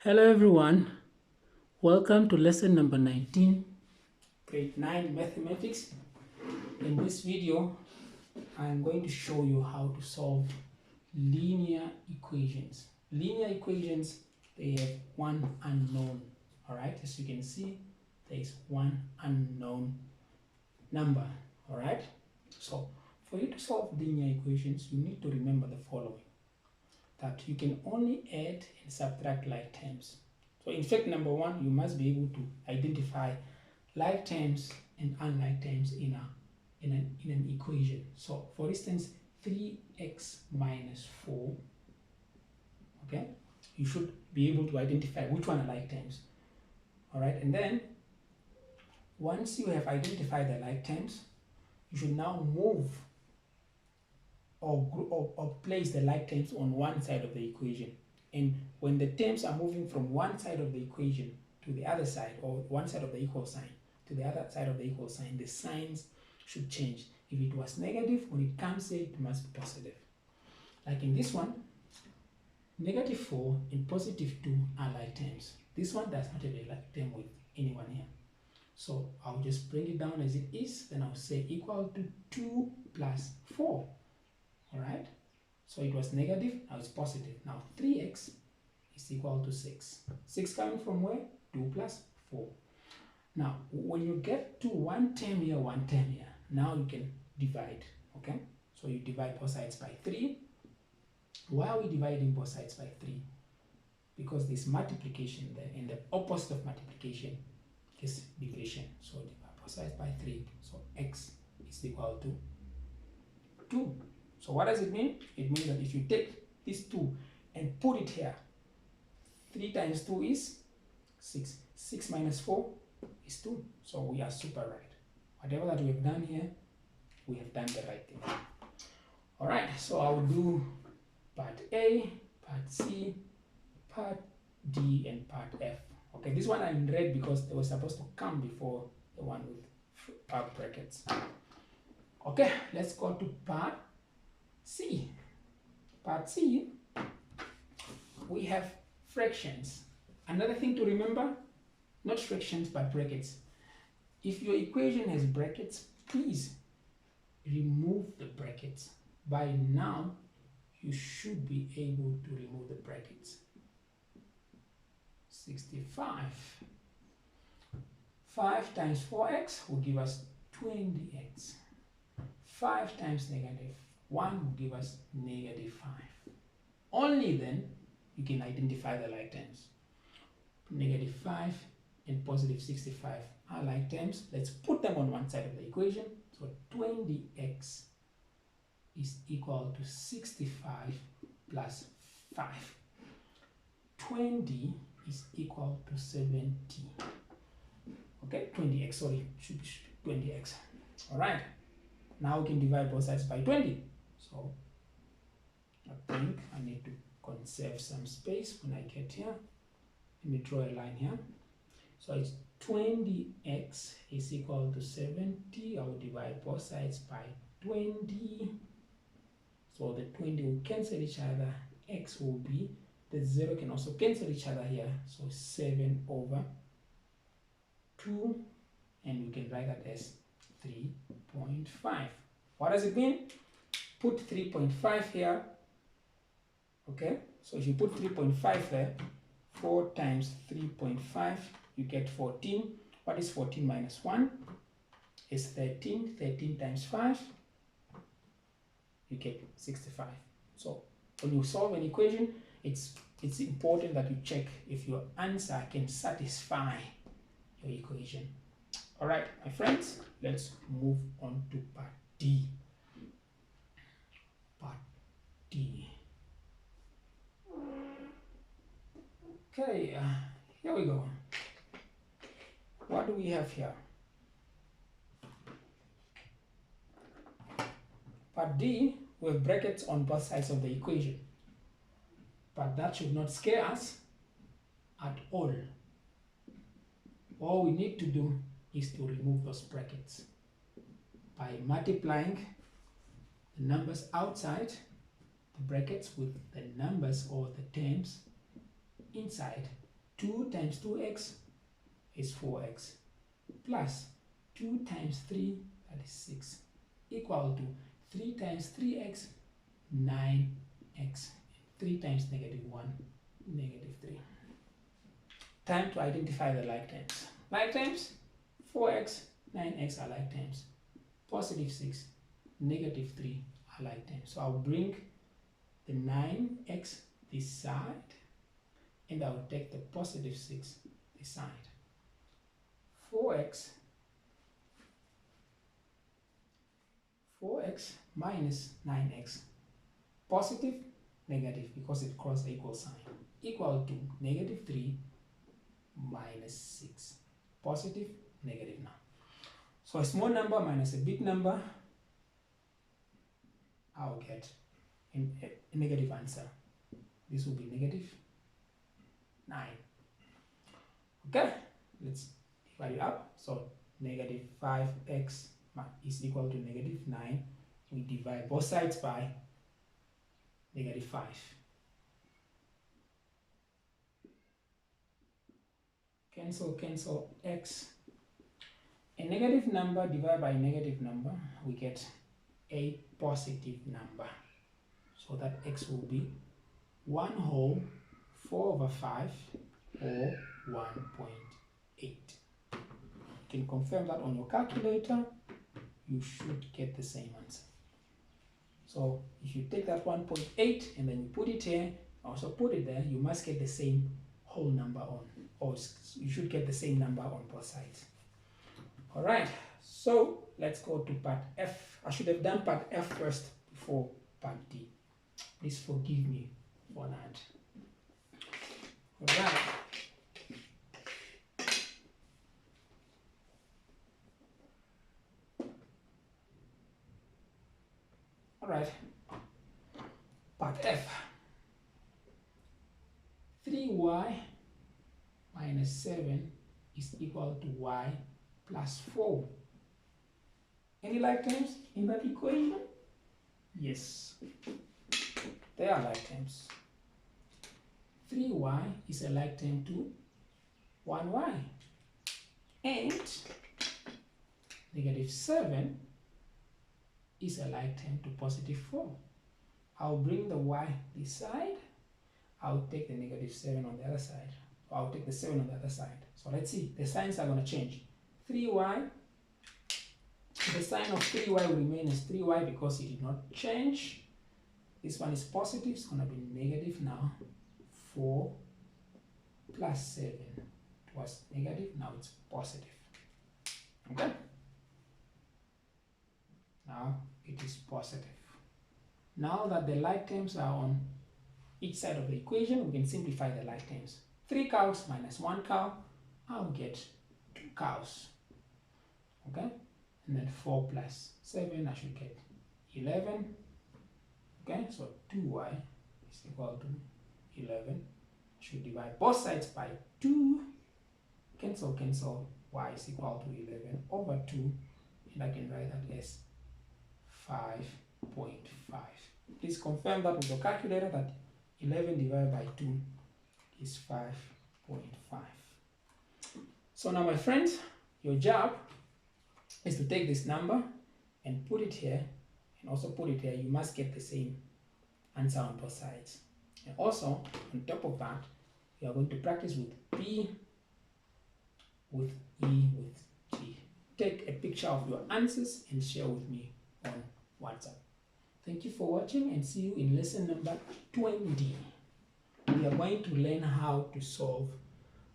Hello everyone, welcome to lesson number 19, grade 9 mathematics. In this video, I'm going to show you how to solve linear equations. Linear equations, they have one unknown, all right? As you can see, there is one unknown number, all right? So, for you to solve linear equations, you need to remember the following, that you can only add and subtract like terms. So in fact, number one, you must be able to identify like terms and unlike terms in an equation. So for instance, 3x minus 4, okay? You should be able to identify which one are like terms. All right, and then once you have identified the like terms, you should now move or place the like terms on one side of the equation. And when the terms are moving from one side of the equation to the other side, or one side of the equal sign to the other side of the equal sign, the signs should change. If it was negative, when it comes here, it must be positive. Like in this one, negative 4 and positive 2 are like terms. This one does not have a like term with anyone here. So I'll just bring it down as it is, then I'll say equal to 2 plus 4. All right, so it was negative, now it's positive. Now 3x is equal to 6. 6 coming from where? 2 plus 4. Now, when you get to one term here, now you can divide, okay? So you divide both sides by 3. Why are we dividing both sides by 3? Because there's multiplication there, and the opposite of multiplication is division. So divide both sides by 3. So x is equal to 2. So what does it mean? It means that if you take this 2 and put it here, 3 times 2 is 6. 6 minus 4 is 2. So we are super right. Whatever that we have done here, we have done the right thing. All right, so I will do part A, part C, part D, and part F. Okay, this one I'm in red because they were supposed to come before the one with brackets. Okay, let's go to part C. Part C, we have fractions. Another thing to remember, not fractions but brackets. If your equation has brackets, please remove the brackets. By now, you should be able to remove the brackets. 65. 5 times 4x will give us 20x. 5 times negative 1 will give us negative 5. Only then you can identify the like terms. Negative 5 and positive 65 are like terms. Let's put them on one side of the equation. So 20x is equal to 65 plus 5. 20 is equal to 70. Okay, 20x, sorry, should be 20x. All right, now we can divide both sides by 20. So I think I need to conserve some space when I get here. Let me draw a line here. So it's 20x is equal to 70. I will divide both sides by 20. So the 20 will cancel each other. X will be, the 0 can also cancel each other here. So 7 over 2. And we can write that as 3.5. What does it mean? Put 3.5 here. Okay, so if you put 3.5 there, 4 times 3.5, you get 14. What is 14 minus 1? Is 13. 13 times 5, you get 65. So when you solve an equation, it's important that you check if your answer can satisfy your equation. All right, my friends, let's move on to part D. Part D. Okay, here we go. What do we have here? Part D, we have brackets on both sides of the equation. But that should not scare us at all. All we need to do is to remove those brackets by multiplying the numbers outside the brackets with the numbers or the terms inside 2 times 2x is 4x, plus 2 times 3, that is 6, equal to 3 times 3x, 9x, 3 times -1, -3. Time to identify the like terms. Like terms, 4x, 9x are like terms. Positive 6, -3 are like terms. So I'll bring the 9x this side, and I'll take the positive 6 this side. 4x minus 9x, positive, negative, because it crossed the equal sign, equal to -3 minus 6, positive, negative now. So a small number minus a big number, I'll get a negative answer. This will be -9. Okay, let's divide it up. So -5x is equal to -9. We divide both sides by -5. Cancel x. A negative number divided by a negative number, we get a positive number. So that x will be 1 whole 4/5 or 1.8. You can confirm that on your calculator. You should get the same answer. So if you take that 1.8 and then you put it here, also put it there, you must get the same whole number on, or you should get the same number on both sides. All right, so let's go to part F. I should have done part F first before part D. Please forgive me for that. All right. All right, part F. 3y minus 7 is equal to y plus 4. Any like terms in that equation? Yes, they are like terms. 3y is a like term to 1y, and -7 is a like term to +4. I'll bring the y this side. I'll take the -7 on the other side. I'll take the 7 on the other side. So let's see, the signs are going to change. 3y, the sign of 3y will remain as 3y because it did not change. This one is positive, it's going to be negative now. 4 plus 7. It was negative, now it's positive. Okay? Now it is positive. Now that the like terms are on each side of the equation, we can simplify the like terms. 3 cows minus 1 cow, I'll get 2 cows. Okay? And then 4 plus 7, I should get 11. Okay? So 2y is equal to 11. I should divide both sides by 2. Cancel. Y is equal to 11 over 2. And I can write that as 5.5. Please confirm that with your calculator that 11 divided by 2 is 5.5. So now, my friends, your job is to take this number and put it here, and also put it here. You must get the same answer on both sides. And also, on top of that, you are going to practice with P, with E, with G. Take a picture of your answers and share with me on WhatsApp. Thank you for watching, and see you in lesson number 20. We are going to learn how to solve,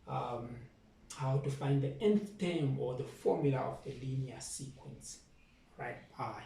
how to find the nth term or the formula of a linear sequence. Right, bye.